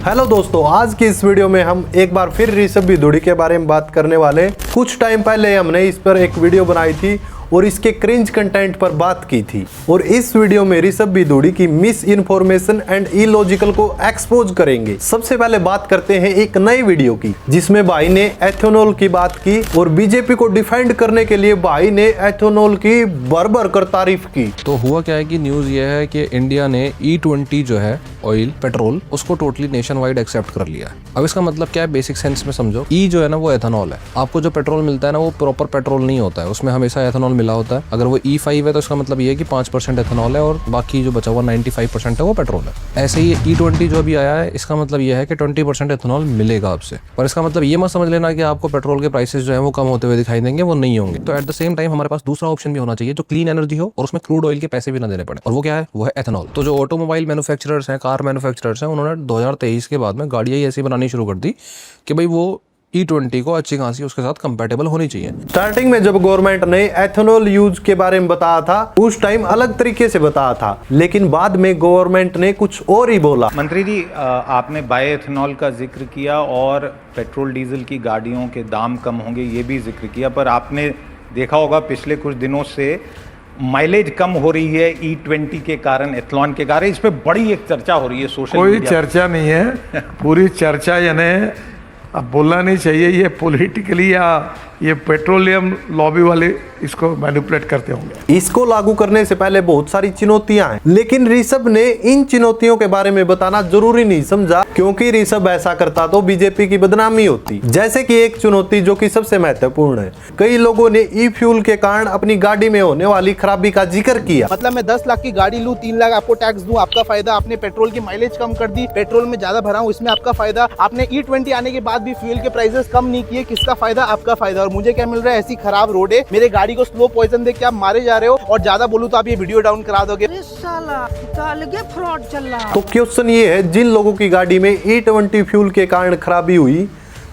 Hello दोस्तों, आज की इस वीडियो में हम एक बार फिर ऋषभ बिधूड़ी के बारे में बात करने वाले हैं। कुछ टाइम पहले हमने इस पर एक वीडियो बनाई थी और इसके क्रिंज कंटेंट पर बात की थी और इस वीडियो में ऋषभ बिधूड़ी की मिस इन्फॉर्मेशन एंड इलॉजिकल को एक्सपोज करेंगे। सबसे पहले बात करते हैं एक नई वीडियो की, जिसमें भाई ने एथेनॉल की बात की और बीजेपी को डिफेंड करने के लिए भाई ने एथेनॉल की भर कर तारीफ की। तो हुआ क्या है कि न्यूज़ ये है कि इंडिया ने E20 जो है ऑयल पेट्रोल उसको टोटली नेशन वाइड एक्सेप्ट कर लिया है। अब इसका मतलब क्या है, बेसिक सेंस में समझो। ई जो है ना वो एथेनॉल है। आपको जो पेट्रोल मिलता है ना वो प्रॉपर पेट्रोल नहीं होता है, उसमें हमेशा एथेनॉल मिला होता है। अगर वो E5 है तो इसका मतलब ये है कि 5% एथेनॉल है और बाकी जो बचा हुआ 95% है वो पेट्रोल है। ऐसे ही E20 जो भी आया है इसका मतलब ये है कि 20% एथेनॉल मिलेगा आपसे। और इसका मतलब ये मत समझ लेना कि आपको पेट्रोल के प्राइसेस जो है वो कम होते हुए दिखाई देंगे, वो नहीं होंगे। तो एट द सेम टाइम हमारे पास दूसरा ऑप्शन भी होना चाहिए जो क्लीन एनर्जी हो और उसमें क्रूड ऑयल के पैसे भी ना देने पड़े, और वो क्या है, वो है एथेनॉल। तो जो ऑटोमोबाइल मैन्युफैक्चरर्स हैं, कार मैन्युफैक्चरर्स हैं, उन्होंने 2023 के बाद में गाड़ियां ही ऐसी बनानी शुरू कर दी कि भाई वो E20 को अच्छी खासी उसके साथ कंपैटिबल होनी चाहिए। स्टार्टिंग में जब गवर्नमेंट ने एथेनॉल यूज के बारे में बताया था उस टाइम अलग तरीके से बताया था, लेकिन बाद में गवर्नमेंट ने कुछ और ही बोला। मंत्री जी, आपने बायो एथेनॉल का जिक्र किया और पेट्रोल डीजल की गाड़ियों के दाम कम होंगे ये भी जिक्र किया, पर आपने देखा होगा पिछले कुछ दिनों से माइलेज कम हो रही है E20 के कारण, एथेनॉल के कारण। इस पे बड़ी एक चर्चा हो रही है सोशल मीडिया। कोई चर्चा नहीं है, पूरी चर्चा यानी अब बोलना नहीं चाहिए, ये पॉलिटिकली या ये पेट्रोलियम लॉबी वाले इसको मैनिपुलेट करते होंगे। इसको लागू करने से पहले बहुत सारी चुनौतियां हैं, लेकिन ऋषभ ने इन चुनौतियों के बारे में बताना जरूरी नहीं समझा, क्योंकि ऋषभ ऐसा करता तो बीजेपी की बदनामी होती। जैसे कि एक चुनौती जो कि सबसे महत्वपूर्ण है, कई लोगों ने ई फ्यूल के कारण अपनी गाड़ी में होने वाली खराबी का जिक्र किया। मतलब मैं 10 लाख की गाड़ी लूं, 3 लाख आपको टैक्स दूं, आपका फायदा। आपने पेट्रोल की माइलेज कम कर दी, पेट्रोल में ज्यादा भरा हूं, इसमें आपका फायदा। आपने E20 आने के बाद भी फ्यूल के प्राइसेस कम नहीं किए, किसका फायदा? आपका फायदा। और मुझे क्या मिल रहा है? ऐसी खराब रोड है, मेरे गाड़ी को स्लो पॉइजन दे के आप मारे जा रहे हो, और ज्यादा बोलूं तो आप ये वीडियो डाउन करा दोगे। फ्रॉड चल रहा। तो क्वेश्चन ये है, जिन लोगों की गाड़ी में E20 फ्यूल के कारण खराबी हुई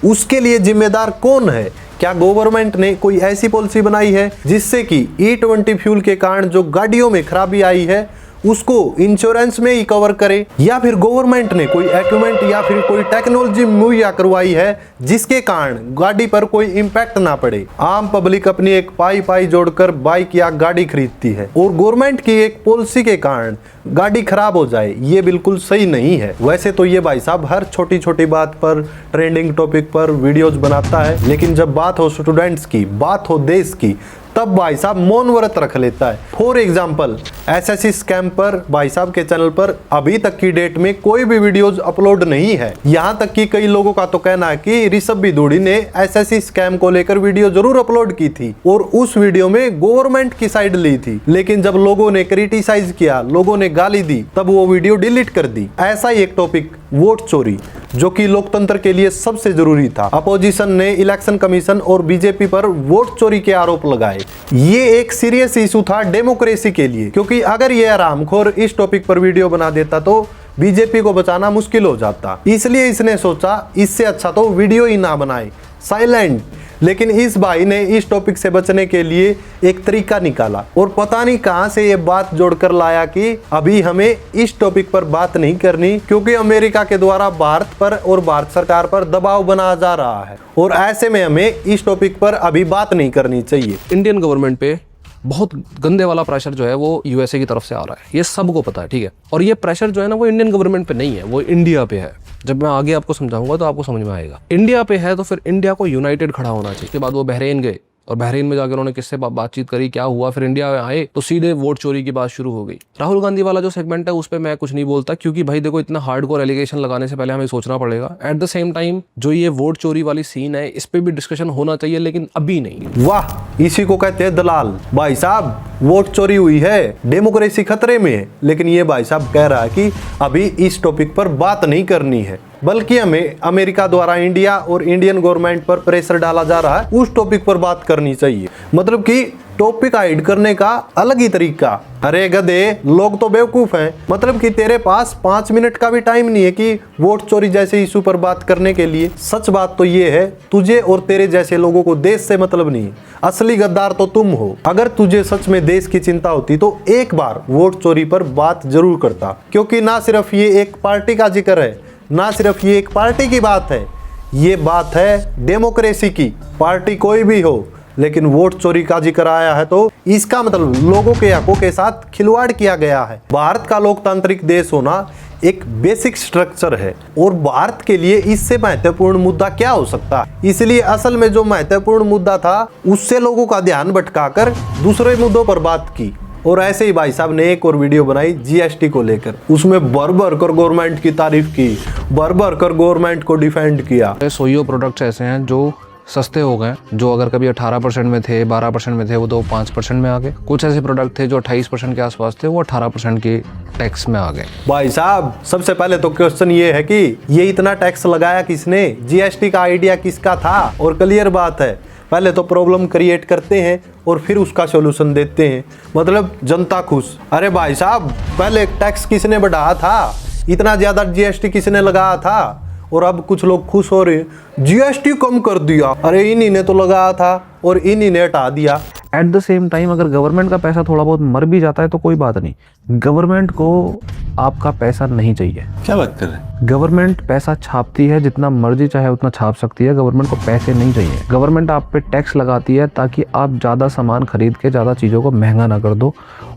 उसके लिए जिम्मेदार कौन है? क्या गवर्नमेंट ने कोई ऐसी पॉलिसी बनाई है जिससे कि E20 फ्यूल के कारण जो गाड़ियों में खराबी आई है उसको इंश्योरेंस में ही कवर करे, या फिर गवर्नमेंट ने कोई इक्विपमेंट या फिर कोई टेक्नोलॉजी मुहैया करवाई है जिसके कारण गाड़ी पर कोई इम्पैक्ट ना पड़े? आम पब्लिक अपनी एक पाई जोड़कर बाइक या गाड़ी खरीदती है और गवर्नमेंट की एक पॉलिसी के कारण गाड़ी खराब हो जाए, ये बिल्कुल सही नहीं है। वैसे तो ये भाई साहब हर छोटी छोटी बात पर ट्रेंडिंग टॉपिक पर वीडियोज बनाता है, लेकिन जब बात हो स्टूडेंट्स की, बात हो देश की, तब भाई साहब मौन व्रत रख लेता है। फॉर एग्जाम्पल, SSC स्कैम पर भाई साहब के चैनल पर अभी तक की डेट में कोई भी वीडियोज अपलोड नहीं है। यहाँ तक कि कई लोगों का तो कहना है कि ऋषभ बिधूड़ी ने SSC स्कैम को लेकर वीडियो जरूर अपलोड की थी और उस वीडियो में गवर्नमेंट की साइड ली थी, लेकिन जब लोगों ने क्रिटिसाइज किया, लोगों ने गाली दी, तब वो वीडियो डिलीट कर दी। ऐसा ही एक टॉपिक, वोट चोरी, जो कि लोकतंत्र के लिए सबसे जरूरी था। अपोजिशन ने इलेक्शन कमीशन और बीजेपी पर वोट चोरी के आरोप लगाए। ये एक सीरियस इशू था डेमोक्रेसी के लिए, क्योंकि अगर ये आरामखोर इस टॉपिक पर वीडियो बना देता तो बीजेपी को बचाना मुश्किल हो जाता। इसलिए इसने सोचा इससे अच्छा तो वीडियो ही ना बनाए, साइलेंट। लेकिन इस भाई ने इस टॉपिक से बचने के लिए एक तरीका निकाला और पता नहीं कहां से ये बात जोड़कर लाया कि अभी हमें इस टॉपिक पर बात नहीं करनी, क्योंकि अमेरिका के द्वारा भारत पर और भारत सरकार पर दबाव बनाया जा रहा है और ऐसे में हमें इस टॉपिक पर अभी बात नहीं करनी चाहिए। इंडियन गवर्नमेंट पे बहुत गंदे वाला प्रेशर जो है वो USA की तरफ से आ रहा है, ये सबको पता है, ठीक है। और ये प्रेशर जो है ना वो इंडियन गवर्नमेंट पे नहीं है, वो इंडिया पे है। जब मैं आगे आपको समझाऊंगा तो आपको समझ में आएगा। इंडिया पे है तो फिर इंडिया को यूनाइटेड खड़ा होना चाहिए। उसके बाद वो बहरीन गए और बहरीन में जाकर उन्होंने किससे बातचीत करी, क्या हुआ, फिर इंडिया में आए तो सीधे वोट चोरी की बात शुरू हो गई। राहुल गांधी वाला जो सेगमेंट है उस पर मैं कुछ नहीं बोलता, क्योंकि भाई देखो इतना हार्डकोर एलिगेशन लगाने से पहले हमें सोचना पड़ेगा। एट द सेम टाइम जो ये वोट चोरी वाली सीन है इस पे भी डिस्कशन होना चाहिए, लेकिन अभी नहीं। वाह, इसी को कहते हैं दलाल। भाई साहब वोट चोरी हुई है, डेमोक्रेसी खतरे में है, लेकिन ये भाई साहब कह रहा है कि अभी इस टॉपिक पर बात नहीं करनी है, बल्कि हमें अमेरिका द्वारा इंडिया और इंडियन गवर्नमेंट पर प्रेशर डाला जा रहा है, उस टॉपिक पर बात करनी चाहिए। मतलब कि टॉपिक हाइड करने का अलग ही तरीका। अरे गधे, लोग तो बेवकूफ हैं। मतलब कि तेरे पास 5 मिनट का भी टाइम नहीं है कि वोट चोरी जैसे इशू पर बात करने के लिए। सच बात तो ये है, तुझे और तेरे जैसे लोगों को देश से मतलब नहीं। असली गद्दार तो तुम हो। अगर तुझे सच में देश की चिंता होती तो एक बार वोट चोरी पर बात जरूर करता, क्योंकि ना सिर्फ ये एक पार्टी का जिक्र है, ना सिर्फ ये एक पार्टी की बात है, ये बात है डेमोक्रेसी की। पार्टी कोई भी हो, लेकिन वोट चोरी का जिक्र आया है तो इसका मतलब लोगों के हकों के साथ खिलवाड़ किया गया है। भारत का लोकतांत्रिक देश होना एक बेसिक स्ट्रक्चर है और भारत के लिए इससे महत्वपूर्ण मुद्दा क्या हो सकता है। इसलिए असल में जो महत्वपूर्ण मुद्दा था उससे लोगों का ध्यान भटकाकर दूसरे मुद्दों पर बात की। और ऐसे ही भाई साहब ने एक और वीडियो बनाई जीएसटी को लेकर, उसमें भर भर कर गवर्नमेंट की तारीफ की, भर भर कर गवर्नमेंट को डिफेंड किया। सोइयो प्रोडक्ट्स ऐसे हैं जो सस्ते हो गए, जो अगर कभी 18% में थे, 12% में थे, वो तो 5% में आ गए। कुछ ऐसे प्रोडक्ट थे जो 28% के आसपास थे, वो 18% के टैक्स में आ गए। भाई साहब सबसे पहले तो क्वेश्चन ये है कि ये इतना टैक्स लगाया किसने, जीएसटी का आइडिया किसका था। और क्लियर बात है, पहले तो प्रॉब्लम क्रिएट करते हैं और फिर उसका सॉल्यूशन देते हैं, मतलब जनता खुश। अरे भाई साहब पहले टैक्स किसने बढ़ाया था, इतना ज्यादा जीएसटी किसने लगाया था, और अब कुछ लोग खुश हो रहे हैं जीएसटी कम कर दिया। अरे इन्हीं ने तो लगाया था और इन्हीं ने हटा दिया। एट द सेम टाइम अगर गवर्नमेंट का पैसा थोड़ा बहुत मर भी जाता है तो कोई बात नहीं, गवर्नमेंट को आपका पैसा नहीं चाहिए। क्या बात कर रहे हैं? गवर्नमेंट पैसा छापती है, जितना मर्जी चाहे उतना छाप सकती है, गवर्नमेंट को पैसे नहीं चाहिए। गवर्नमेंट आप पे टैक्स लगाती है ताकि आप ज़्यादा सामान खरीद के ज़्यादा चीज़ों को महंगा ना कर दो,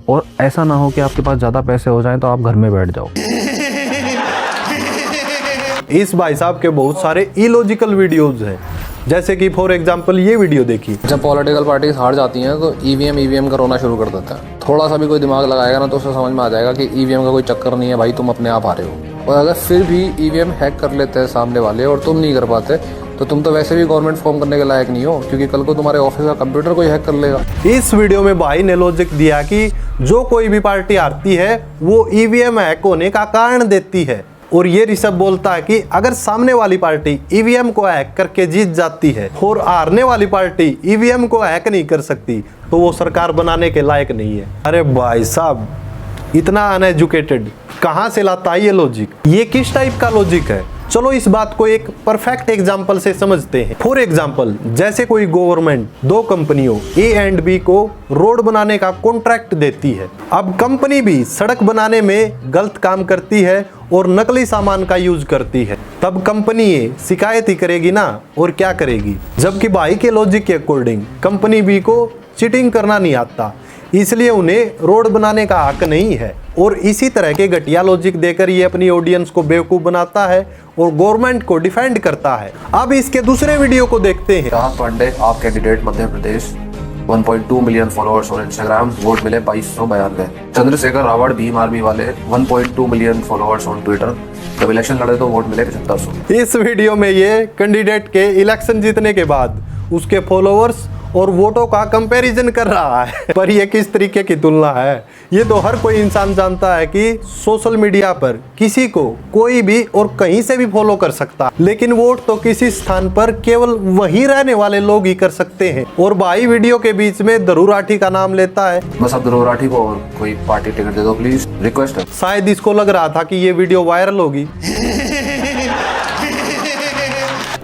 और ऐसा ना हो कि आपके पास ज़्यादा पैसे हो जाएं तो आप घर में बैठ जाओ। इस भाई साहब के बहुत सारे इलॉजिकल वीडियोज हैं, जैसे कि फॉर एग्जांपल ये वीडियो देखिए। जब पॉलिटिकल पार्टीज हार जाती हैं तो ईवीएम का रोना शुरू कर देता है। थोड़ा सा भी कोई दिमाग लगाएगा ना तो उसे समझ में आ जाएगा कि ईवीएम का कोई चक्कर नहीं है भाई, तुम अपने आप हारे हो। और अगर फिर भी ईवीएम हैक कर लेते हैं सामने वाले और तुम नहीं कर पाते तो तुम तो वैसे भी गवर्नमेंट फॉर्म करने के लायक नहीं हो, क्योंकि कल को तुम्हारे ऑफिस का कंप्यूटर कोई हैक कर लेगा। इस वीडियो में भाई ने लॉजिक दिया कि जो कोई भी पार्टी हारती है वो ईवीएम हैक होने का कारण देती है, और ये ऋषभ बोलता है कि अगर सामने वाली पार्टी ईवीएम को हैक करके जीत जाती है और हारने वाली पार्टी ईवीएम को हैक नहीं कर सकती तो वो सरकार बनाने के लायक नहीं है। अरे भाई साहब इतना अनएजुकेटेड कहाँ से लाता है ये लॉजिक, ये किस टाइप का लॉजिक है। चलो इस बात को एक परफेक्ट एग्जांपल से समझते हैं। फॉर एग्जांपल जैसे कोई गवर्नमेंट दो कंपनियों ए एंड बी को रोड बनाने का कॉन्ट्रैक्ट देती है। अब कंपनी भी सड़क बनाने में गलत काम करती है और नकली सामान का यूज करती है, तब कंपनी ये शिकायत ही करेगी ना, और क्या करेगी। जबकि भाई के लॉजिक के अकॉर्डिंग कंपनी बी को चीटिंग करना नहीं आता, इसलिए उन्हें रोड बनाने का हक नहीं है। और इसी तरह के घटिया लॉजिक देकर ये अपनी ऑडियंस को बेवकूफ बनाता है और गवर्नमेंट को डिफेंड करता है। अब इसके दूसरे वीडियो को देखते हैं। राहत पांडे आप candidate Madhya Pradesh, 1.2 million followers on Instagram, vote मिले 2292। चंद्रशेखर रावण भीम आर्मी वाले 1.2 मिलियन फॉलोअर्स ऑन ट्विटर, जब इलेक्शन लड़े तो वोट मिले 7500। इस वीडियो में ये कैंडिडेट के इलेक्शन जीतने के बाद उसके फॉलोअर्स और वोटों का कंपैरिजन कर रहा है। पर ये किस तरीके की तुलना है। ये तो हर कोई इंसान जानता है कि सोशल मीडिया पर किसी को कोई भी और कहीं से भी फॉलो कर सकता है, लेकिन वोट तो किसी स्थान पर केवल वहीं रहने वाले लोग ही कर सकते हैं। और भाई वीडियो के बीच में ध्रुव राठी का नाम लेता है। बस अब ध्रुव राठी को और कोई पार्टी टिकट दे दो प्लीज, रिक्वेस्ट है। शायद इसको लग रहा था कि ये वीडियो वायरल होगी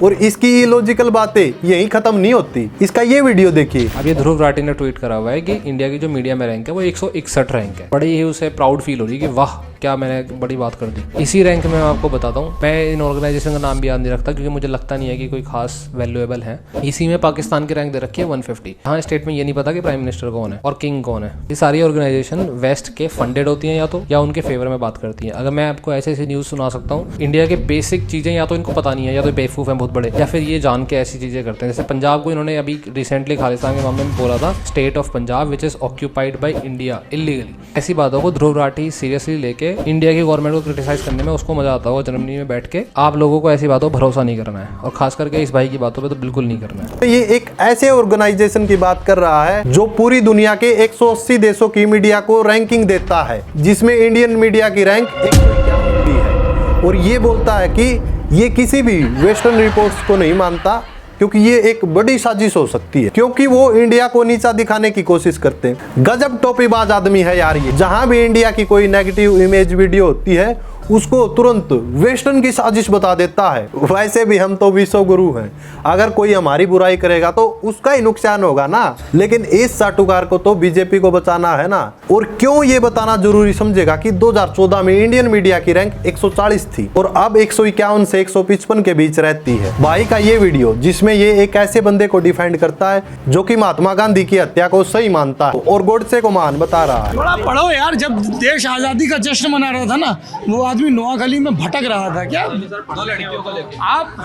और इसकी इलॉजिकल बातें यहीं खत्म नहीं होती। इसका ये वीडियो देखिए। अब ये ध्रुव राठी ने ट्वीट करा हुआ है कि इंडिया की जो मीडिया में रैंक है वो 161 रैंक है। बड़ी ही उसे प्राउड फील हो रही है कि वाह क्या मैंने बड़ी बात कर दी। इसी रैंक में मैं आपको बताता हूँ, मैं इन ऑर्गेनाइजेशन का नाम भी याद नहीं रखता क्योंकि मुझे लगता नहीं है कि कोई खास वैल्यूएबल है। इसी में पाकिस्तान की रैंक दे रखी है 150। हाँ, स्टेट में ये नहीं पता कि प्राइम मिनिस्टर कौन है और किंग कौन है। ये सारी ऑर्गेनाइजेशन वेस्ट के फंडेड होती हैं या उनके फेवर में बात करती हैं। अगर मैं आपको ऐसे ऐसी न्यूज़ सुना सकता हूँ, इंडिया के बेसिक चीज़ें या तो इनको पता नहीं है या तो बेवकूफ़ हैं बहुत बड़े, या फिर ये जान के ऐसी चीज़ें करते हैं। जैसे पंजाब को इन्होंने अभी रिसेंटली खालिस्तान के मामले में बोला था, state of Punjab which is occupied by India illegally. ऐसी बातों को ध्रुव राठी सीरियसली लेके इंडिया की गवर्नमेंट को क्रिटिसाइज करने में उसको मजा आता होगा जर्मनी में बैठ के। आप लोगों को ऐसी बातों पर भरोसा नहीं करना है और खास करके इस भाई की बातों पे तो बिल्कुल नहीं करना है। ये एक ऐसे ऑर्गेनाइजेशन की बात कर रहा है जो पूरी दुनिया के 180 देशों की मीडिया को रैंकिंग देता है, जिसमें इंडियन मीडिया की रैंक 151 है। और ये बोलता है कि ये किसी भी वेस्टर्न रिपोर्ट्स को नहीं मानता क्योंकि ये एक बड़ी साजिश हो सकती है, क्योंकि वो इंडिया को नीचा दिखाने की कोशिश करते हैं। गजब टोपीबाज आदमी है यार ये। जहां भी इंडिया की कोई नेगेटिव इमेज वीडियो होती है उसको तुरंत वेस्टर्न की साजिश बता देता है। वैसे भी हम तो विश्व गुरु हैं, अगर कोई हमारी बुराई करेगा तो उसका ही नुकसान होगा ना। लेकिन इस चाटुकार को तो बीजेपी को बचाना है ना। और क्यों ये बताना जरूरी समझेगा कि 2014 में इंडियन मीडिया की रैंक 140 थी और अब 151 से 155 के बीच रहती है। भाई का ये वीडियो जिसमें ये एक ऐसे बंदे को डिफेंड करता है जो कि महात्मा गांधी की हत्या को सही मानता है और गोडसे को महान बता रहा है। थोड़ा पढ़ो यार, जब देश आजादी का जश्न मना रहा था ना, वो आदमी नोआखली में भटक रहा था क्या? 2 लड़कियों को लेके आप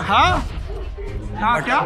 हाँ क्या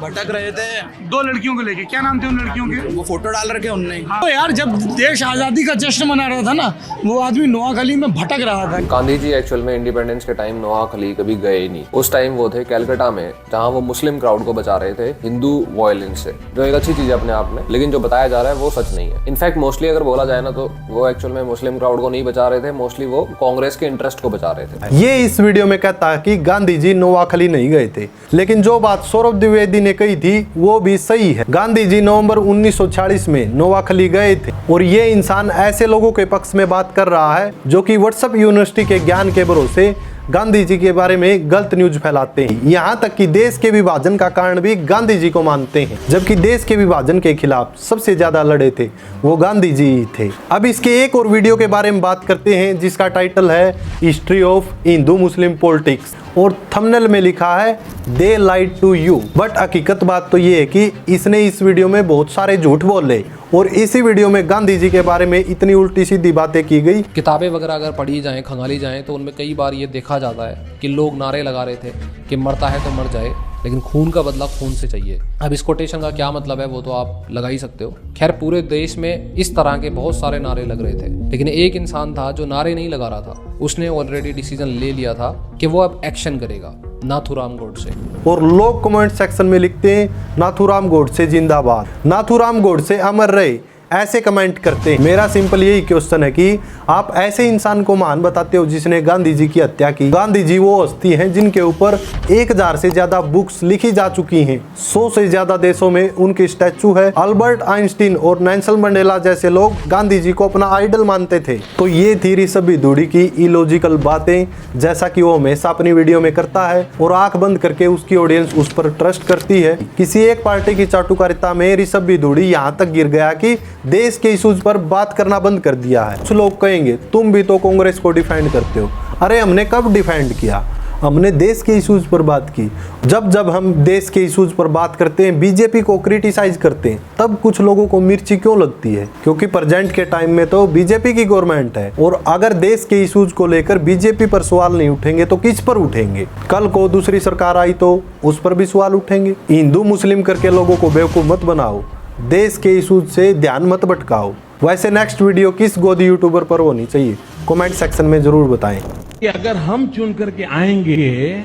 भटक रहे थे, 2 लड़कियों को लेके? क्या नाम थे उन लड़कियों के? वो फोटो डाल रखे उनने। तो यार जब देश आजादी का जश्न मना रहा था ना, वो आदमी नोआखली में भटक रहा था। गांधी जी एक्चुअल में इंडिपेंडेंस के टाइम नोआखली कभी गए ही नहीं। उस टाइम वो थे कैलकाटा में, जहां वो मुस्लिम क्राउड को बचा रहे थे हिंदू वायलेंस से, जो एक अच्छी चीज है अपने आप में। लेकिन जो बताया जा रहा है वो सच नहीं है। इनफैक्ट मोस्टली अगर बोला जाए ना तो वो एक्चुअल में मुस्लिम क्राउड को नहीं बचा रहे थे, मोस्टली वो कांग्रेस के इंटरेस्ट को बचा रहे थे। ये इस वीडियो में कहता है कि गांधी जी नोआखली नहीं गए थे, लेकिन जो बात सौरभ द्विवेदी ने कही थी वो भी सही है। गांधी जी नवंबर 1946 में नोआखली गए थे और ये इंसान ऐसे लोगों के पक्ष में बात कर रहा है जो कि व्हाट्सएप यूनिवर्सिटी के ज्ञान के भरोसे गांधी जी के बारे में गलत न्यूज फैलाते हैं। यहाँ तक कि देश के विभाजन का कारण भी गांधी जी को मानते हैं, जबकि देश के विभाजन के खिलाफ सबसे ज्यादा लड़े थे वो गांधी जी ही थे। अब इसके एक और वीडियो के बारे में बात करते हैं जिसका टाइटल है history of Hindu Muslim politics और थंबनेल में लिखा है दे लाइड टू यू। बट हकीकत बात तो ये है कि इसने इस वीडियो में बहुत सारे झूठ बोले और इसी वीडियो में गांधी जी के बारे में इतनी उल्टी सीधी बातें की गई। किताबें वगैरह अगर पढ़ी जाएं, खंगाली जाएं, तो उनमें कई बार ये देखा जाता है कि लोग नारे लगा रहे थे कि मरता है तो मर जाए, लेकिन खून का बदला खून से चाहिए। अब इस कोटेशन का क्या मतलब है वो तो आप लगा ही सकते हो। खैर पूरे देश में इस तरह के बहुत सारे नारे लग रहे थे, लेकिन एक इंसान था जो नारे नहीं लगा रहा था। उसने ऑलरेडी डिसीजन ले लिया था कि वो अब एक्शन करेगा, नाथूराम गोडसे। और लोग कमेंट सेक्शन में लिखते हैं नाथूराम गोडसे जिंदाबाद, नाथूराम गोडसे अमर रहे, ऐसे कमेंट करते हैं। मेरा सिंपल यही क्वेश्चन है कि आप ऐसे इंसान को महान बताते हो जिसने गांधी जी की हत्या की। गांधी जी वो हस्ती हैं जिनके ऊपर 1000 से ज्यादा बुक्स लिखी जा चुकी हैं, 100 से ज्यादा देशों में उनके स्टैचू है। अल्बर्ट आइंस्टीन और नेल्सन मंडेला जैसे लोग गांधी जी को अपना आइडल मानते थे। तो ये थी ऋषभ भिदुड़ी की इलॉजिकल बातें, जैसा कि वो हमेशा अपनी वीडियो में करता है और आंख बंद करके उसकी ऑडियंस उस पर ट्रस्ट करती है। किसी एक पार्टी की चाटुकारिता में ऋषभ भिदुड़ी यहाँ तक गिर गया कि देश के इश्यूज पर बात करना बंद कर दिया है। कुछ लोग कहेंगे तुम भी तो कांग्रेस को डिफेंड करते हो। अरे हमने कब डिफेंड किया? हमने देश के इश्यूज पर बात की। जब हम देश के इश्यूज पर बात करते हैं, बीजेपी को क्रिटिसाइज करते हैं, तब कुछ लोगों को मिर्ची क्यों लगती है? क्योंकि प्रेजेंट के टाइम में तो बीजेपी की गवर्नमेंट है और अगर देश के इश्यूज को लेकर बीजेपी पर सवाल नहीं उठेंगे तो किस पर उठेंगे? कल को दूसरी सरकार आई तो उस पर भी सवाल उठेंगे। हिंदू मुस्लिम करके लोगों को बेवकूफ मत बनाओ, देश के इश्यूज से ध्यान मत भटकाओ। वैसे नेक्स्ट वीडियो किस गोदी यूट्यूबर पर होनी चाहिए कमेंट सेक्शन में जरूर बताएं। कि अगर हम चुन करके आएंगे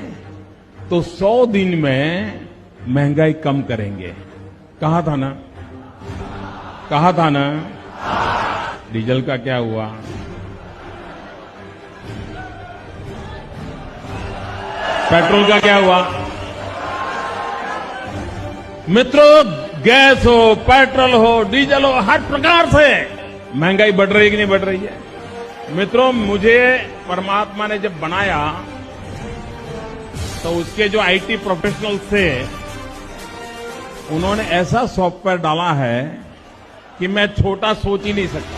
तो 100 दिन में महंगाई कम करेंगे। कहा था ना? डीजल का क्या हुआ? पेट्रोल का क्या हुआ? मित्रों, गैस हो, पेट्रोल हो, डीजल हो, हर प्रकार से महंगाई बढ़ रही है कि नहीं बढ़ रही है? मित्रों, मुझे परमात्मा ने जब बनाया तो उसके जो आईटी प्रोफेशनल्स थे उन्होंने ऐसा सॉफ्टवेयर डाला है कि मैं छोटा सोच ही नहीं सकता।